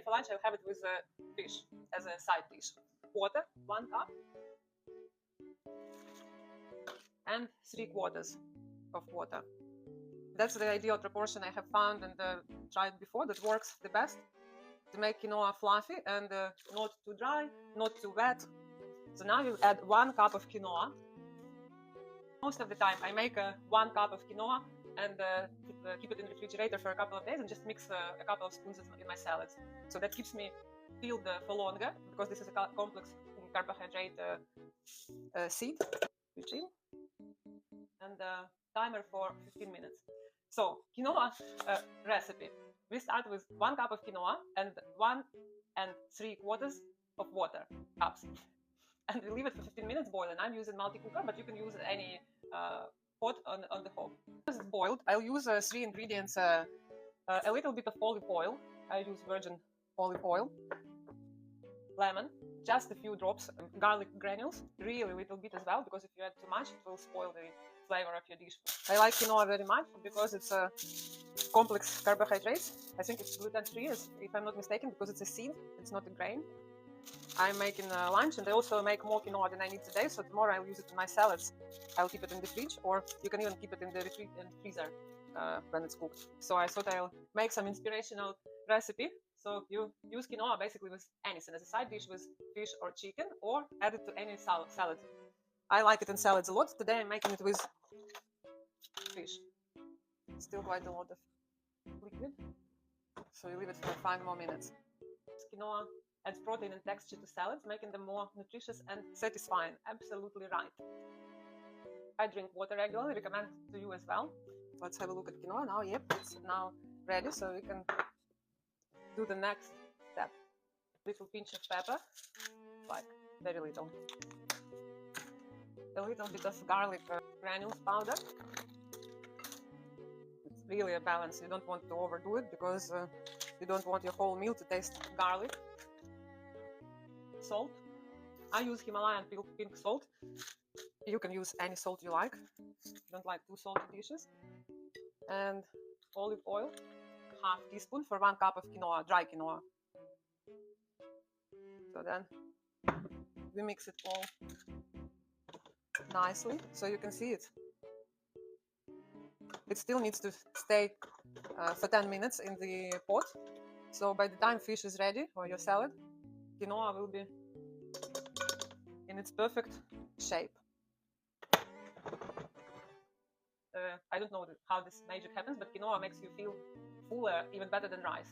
for lunch I'll have it with fish as a side dish. Water, 1 cup, and 3/4 of water. That's the ideal proportion I have found and tried before that works the best to make quinoa fluffy and not too dry, not too wet. So now you add 1 cup of quinoa. Most of the time I make 1 cup of quinoa and keep it in the refrigerator for a couple of days and just mix a couple of spoons in my salads. So that keeps me filled for longer because this is a complex carbohydrate seed regime. And timer for 15 minutes. So quinoa recipe. We start with 1 cup of quinoa and 1 3/4 of water cups. And we leave it for 15 minutes boil. And I'm using multi-cooker, but you can use any pot on the hob. As it's boiled, I'll use 3 ingredients. A little bit of olive oil. I use virgin olive oil. Lemon, just a few drops. Garlic granules, really little bit as well, because if you add too much, it will spoil the flavor of your dish. I like quinoa very much because it's a complex carbohydrates. I think it's gluten-free, if I'm not mistaken, because it's a seed, it's not a grain. I'm making lunch, and I also make more quinoa than I need today, so tomorrow I'll use it in my salads. I'll keep it in the fridge, or you can even keep it in the freezer when it's cooked. So I thought I'll make some inspirational recipe. So you use quinoa basically with anything, as a side dish with fish or chicken, or add it to any salad. I like it in salads a lot. Today I'm making it with fish. Still quite a lot of liquid. So you leave it for 5 more minutes. Quinoa adds protein and texture to salads, making them more nutritious and satisfying. Absolutely right. I drink water regularly, recommend to you as well. Let's have a look at quinoa now. Yep, it's now ready, so we can do the next step. Little pinch of pepper, like very little. A little bit of garlic granules powder. It's really a balance. You don't want to overdo it because you don't want your whole meal to taste garlic. Salt. I use Himalayan pink salt. You can use any salt you like. You don't like too salty dishes. And olive oil, half teaspoon for 1 cup of quinoa, dry quinoa. So then we mix it all nicely, so you can see it. It still needs to stay for 10 minutes in the pot. So by the time fish is ready, or your salad, quinoa will be in its perfect shape. I don't know how this magic happens, but quinoa makes you feel fuller, even better than rice.